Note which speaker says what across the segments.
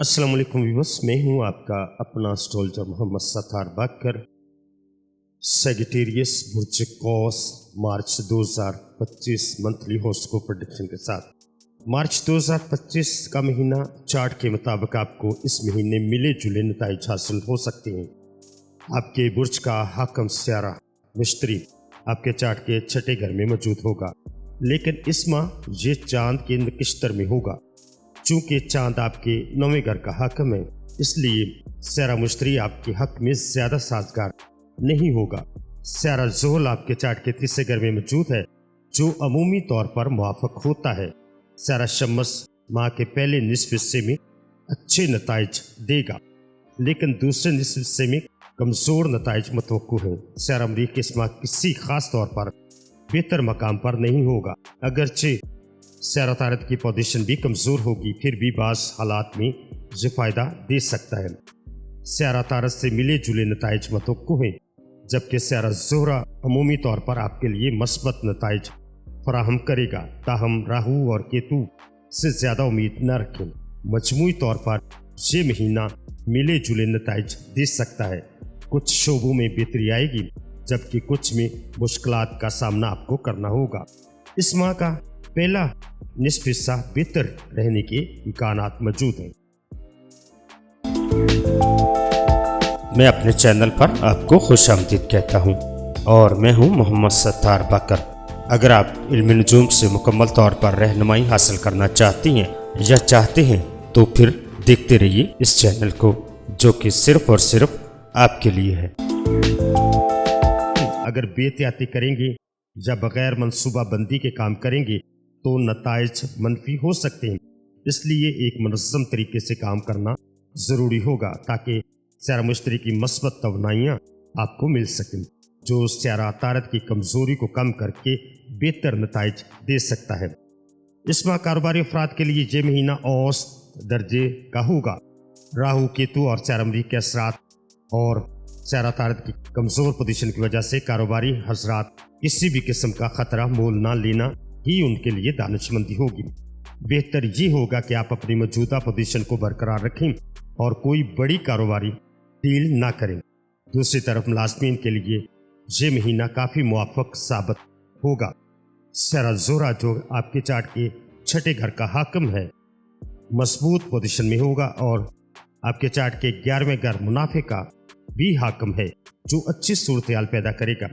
Speaker 1: अस्सलाम वालेकुम व्यूअर्स, मैं हूं आपका अपना एस्ट्रोलॉजर मोहम्मद सत्तार बाकर। सेजिटेरियस बुर्ज कौस मार्च 2025 मंथली हॉरोस्कोप प्रेडिक्शन के साथ। मार्च 2025 का महीना चार्ट के मुताबिक आपको इस महीने मिले जुले नताइज हासिल हो सकते हैं। आपके बुर्ज का हाकम सियारा मिस्त्री आपके चार्ट के छठे घर में मौजूद होगा, लेकिन इस माह ये चांद के नक्षत्र में होगा। चूंकि चांद आपके नौवें घर का हाकम है, इसलिए सियारा मुश्तरी आपके हक में ज़्यादा साजगार नहीं होगा। सियारा ज़ोहल आपके चार्ट के तीसरे घर में मौजूद है, जो अमूमी तौर पर मुआफ़क होता है। सियारा शम्स माह के पहले निस्फ हिस्से में अच्छे नताइज देगा, लेकिन दूसरे निस्फ हिस्से में कमज़ोर नताइज मतवक्को है। सियारा मरीख इस माह किसी ख़ास तौर पर बेहतर मकाम पर नहीं होगा। अगरचे सियारा तारत की पोजीशन भी कमज़ोर होगी, फिर भी बाज़ हालात में ये फ़ायदा दे सकता है। सियारा तारत से मिले जुले नताइज मतवक्को हैं, जबकि सियारा ज़ोहरा अमूमी तौर पर आपके लिए मस्बत नताइज फराहम करेगा। ताहम राहु और केतु से ज़्यादा उम्मीद न रखें। मजमूई तौर पर ये महीना मिले जुले नताइज दे सकता है। कुछ शोबों में बेहतरी आएगी, जबकि कुछ में मुश्किलात का सामना आपको करना होगा। इस माह का पहला निस्फ हिस्सा बेहतर रहने के इम्कानात मौजूद हैं। मैं अपने चैनल पर आपको खुशामदीद कहता हूँ और मैं हूँ मोहम्मद सत्तार बाकर। अगर आप इल्म नुजूम से मुकम्मल तौर पर रहनुमाई हासिल करना चाहती हैं या चाहते हैं, तो फिर देखते रहिए इस चैनल को, जो कि सिर्फ और सिर्फ आपके लिए है। अगर बेहतियाती करेंगे या बगैर मनसूबा बंदी के काम करेंगे तो नताइज मनफी हो सकते हैं। इसलिए एक मुनज़्ज़म तरीके से काम करना ज़रूरी होगा, ताकि सियारा मुश्तरी की मस्बत तवानाइयाँ आपको मिल सकें, जो सियारा तारत की कमज़ोरी को कम करके बेहतर नताइज दे सकता है। इस माह कारोबारी अफराद के लिए ये महीना औसत दर्जे का होगा। राहु केतु और सियारा मरीख के असरात और सियारा तारत की कमज़ोर पोजीशन की वजह से कारोबारी हजरात किसी भी किस्म का ख़तरा मोल ना लेना ही उनके लिए दानिशमंदी होगी। बेहतर ये होगा कि आप अपनी मौजूदा पोजीशन को बरकरार रखें और कोई बड़ी कारोबारी डील ना करें। दूसरी तरफ मुलाज़मीन के लिए ये महीना काफ़ी मुआफ़क साबित होगा। सियारा ज़ोहरा, जो आपके चार्ट के छठे घर का हाकम है, मजबूत पोजीशन में होगा और आपके चार्ट के 11वें घर मुनाफे का भी हाकम है, जो अच्छी सूरत हाल पैदा करेगा।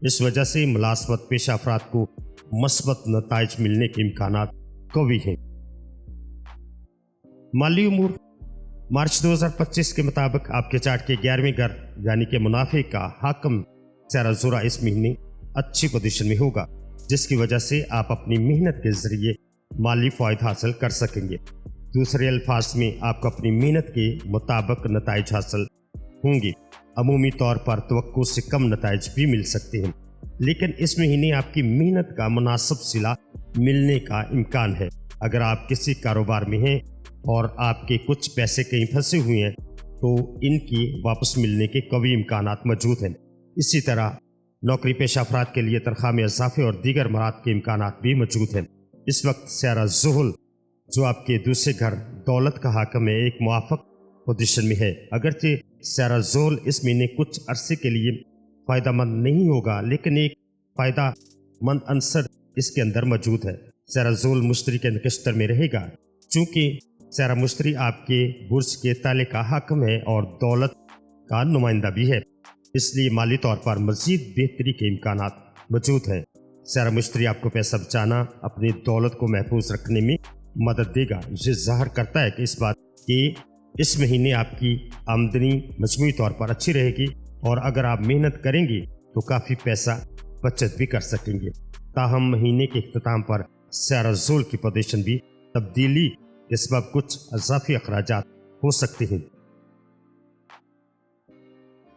Speaker 1: इस वजह से मुलाज़मत पेशा अफराद को मस्बत नताइज मिलने के इम्कानात कवी हैं। माली उमूर मार्च 2025 के मुताबिक आपके चार्ट के 11वें घर यानी कि मुनाफे का हाकम सियारा ज़ोहरा इस महीने अच्छी पोजीशन में होगा, जिसकी वजह से आप अपनी मेहनत के ज़रिए माली फ़ायदा हासिल कर सकेंगे। दूसरे अल्फाज में आपको अपनी मेहनत के मुताबिक नताइज हासिल होंगे। अमूमी तौर पर तवक्को से कम नताइज भी मिल सकते हैं, लेकिन इस महीने आपकी मेहनत का मुनासिब सिला मिलने का इम्कान है। अगर आप किसी कारोबार में हैं और आपके कुछ पैसे कहीं फंसे हुए हैं, तो इनकी वापस मिलने के कवी इम्कानात मौजूद हैं। इसी तरह नौकरी पेशा अफराद के लिए तनख्वाह में इजाफे और दीगर मराद के इम्कानात भी मौजूद हैं। इस वक्त सियारा ज़ोहल, जो आपके दूसरे घर दौलत का हाकम है, एक मुआफ़क पोजीशन में है। अगरचे सियारा ज़ोहल इस महीने कुछ अरसे के लिए फ़ायदामंद नहीं होगा, लेकिन एक फ़ायदा मंद अंसर इसके अंदर मौजूद है। सियारा ज़ोहल मुश्तरी के नक्षत्र में रहेगा। चूँकि सियारा मुश्तरी आपके बुर्ज के ताले का हाकम है और दौलत का नुमाइंदा भी है, इसलिए माली तौर पर मज़ीद बेहतरी के इम्कानात मौजूद हैं। सियारा मुश्तरी आपको पैसा बचाना, अपनी दौलत को महफूज रखने में मदद देगा। ये ज़ाहिर करता है कि इस बात कि इस महीने आपकी आमदनी मजमूई तौर पर अच्छी रहेगी और अगर आप मेहनत करेंगे तो काफ़ी पैसा बचत भी कर सकेंगे। ताहम महीने के इख्तिताम पर सियारा ज़ोहल की पोजीशन भी तब्दीली के सबब कुछ इजाफी अखराजात हो सकते हैं।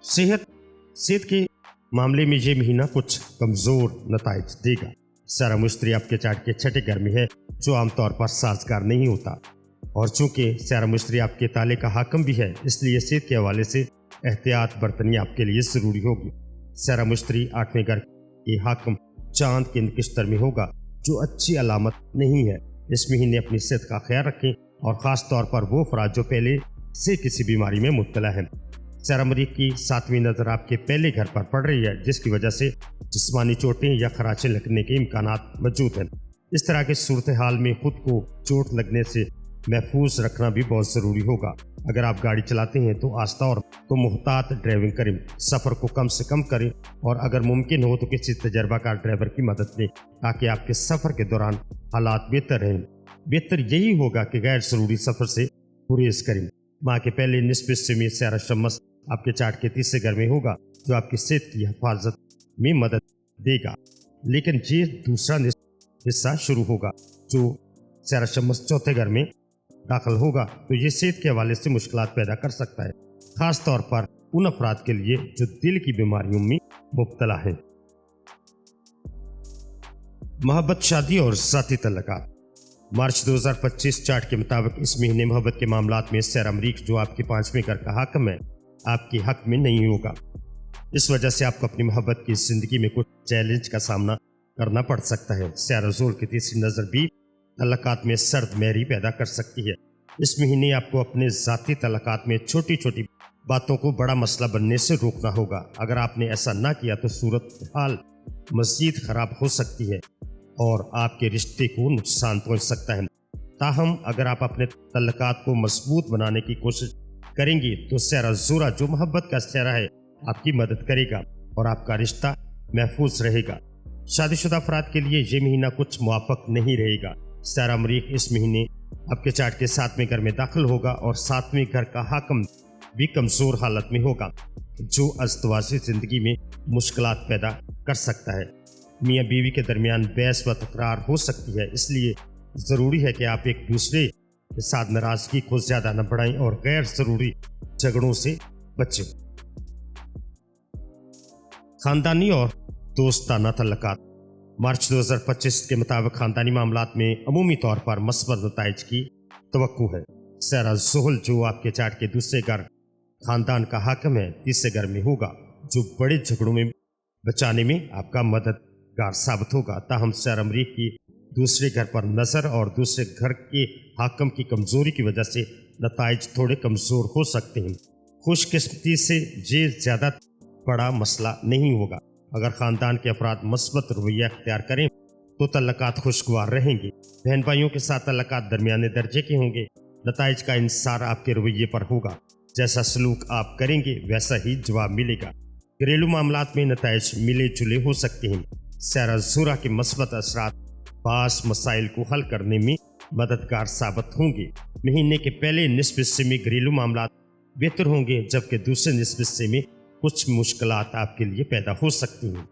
Speaker 1: सेहत के मामले में ये महीना कुछ कमज़ोर नताइज देगा। सियारा मुश्तरी आपके चार्ट के छठे घर में है, जो आमतौर पर साजगार नहीं होता, और चूँकि सियारा मुश्तरी आपके ताले का हाकम भी है, इसलिए सेहत के हवाले से एहतियात बरतनी आपके लिए ज़रूरी होगी। सियारा मुश्तरी 8वें घर के हाकम चांद के नक्षत्र में होगा, जो अच्छी अलामत नहीं है। इस महीने अपनी सेहत का ख्याल रखें और ख़ास तौर पर वो अफराद जो पहले से किसी बीमारी में मुब्तला हैं। सैरा मरीख की 7वीं नज़र आपके पहले घर पर पड़ रही है, जिसकी वजह से जिस्मानी चोटें या खराशें लगने के इम्कानात मौजूद हैं। इस तरह की सूरत हाल में खुद को चोट लगने से महफूज रखना भी बहुत ज़रूरी होगा। अगर आप गाड़ी चलाते हैं तो आस्था और मुहतात ड्राइविंग करें, सफ़र को कम से कम करें और अगर मुमकिन हो तो किसी तजर्बाकार ड्राइवर की मदद लें ताकि आपके सफ़र के दौरान हालात बेहतर रहें। बेहतर यही होगा कि गैर ज़रूरी सफ़र से गुरेज करें। माह के पहले निस्फ हिस्से में सैरा शम्स आपके चार्ट के तीसरे घर में होगा, जो आपकी सेहत की हिफाजत में मदद देगा। लेकिन ये दूसरा हिस्सा शुरू होगा जो सैरा शम्स चौथे घर में दाखिल होगा, तो ये सेहत के हवाले से मुश्किलात पैदा कर सकता है, ख़ास तौर पर उन अफराद के लिए जो दिल की बीमारियों में मुब्तला हैं। मोहब्बत, शादी और ज़ाती तल्लुकात। मार्च 2025 चार्ट के मुताबिक इस महीने मोहब्बत के मामलात में सैरा मरीख जो आपके 5वें घर का हाकिम है आपके हक में नहीं होगा। इस वजह से आपको अपनी मोहब्बत की ज़िंदगी में कुछ चैलेंज का सामना करना पड़ सकता है। सैरा ज़ोल की तीसरी नज़र भी तल्लुकात में सर्द महरी पैदा कर सकती है। इस महीने आपको अपने ज़ाती तल्लुकात में छोटी छोटी बातों को बड़ा मसला बनने से रोकना होगा। अगर आपने ऐसा ना किया तो सूरत हाल मज़ीद ख़राब हो सकती है और आपके रिश्ते को नुकसान पहुंच सकता है। ताहम अगर आप अपने तल्लुकात को मजबूत बनाने की कोशिश करेंगे तो सैरा ज़ोरा जो मोहब्बत का सैरा है आपकी मदद करेगा और आपका रिश्ता महफूज रहेगा। शादीशुदा अफराद के लिए ये महीना कुछ मुवाफ़क़ नहीं रहेगा। सैरा मरीख इस महीने आपके चार्ट के 7वें घर में दाखिल होगा और 7वें घर का हाकिम भी कमज़ोर हालत में होगा, जो अस्तवासी ज़िंदगी में मुश्किलात पैदा कर सकता है। मियाँ बीवी के दरमियान बहस व तकरार हो सकती है, इसलिए ज़रूरी है कि आप एक दूसरे के साथ नाराज़गी को ज़्यादा न बढ़ाएं और गैर ज़रूरी झगड़ों से बचें। ख़ानदानी और दोस्ताना तल्लुकात। मार्च 2025 के मुताबिक ख़ानदानी मामलात में अमूमी तौर पर मस्बत नताइज की तवक्को है। सैरा ज़ोहल जो आपके चार्ट के दूसरे घर ख़ानदान का हाकिम है तीसरे घर में होगा, जो बड़े झगड़ों में बचाने में आपका मददगार साबित होगा। ताहम सैरा मरीख की दूसरे घर पर नज़र और दूसरे घर के हाकिम की कमज़ोरी की वजह से नताइज थोड़े कमज़ोर हो सकते हैं। खुशकिस्मती से ये ज़्यादा बड़ा मसला नहीं होगा। अगर ख़ानदान के अफराद मस्बत रवैया अख्तियार करें तो तल्लुकात खुशगवार रहेंगे। बहन भाइयों के साथ तल्लुकात दरमियाने दर्जे के होंगे। नताइज का इंसार आपके रवैये पर होगा, जैसा सलूक आप करेंगे वैसा ही जवाब मिलेगा। घरेलू मामलात में नताइज मिले जुले हो सकते हैं। सैरा ज़ोरा के मस्बत असरात बास मसाइल को हल करने में मददगार साबित होंगे। महीने के पहले निस्फ हिस्से में घरेलू मामलात बेहतर होंगे, जबकि दूसरे निस्फ हिस्से में कुछ मुश्किलात आपके लिए पैदा हो सकती हैं।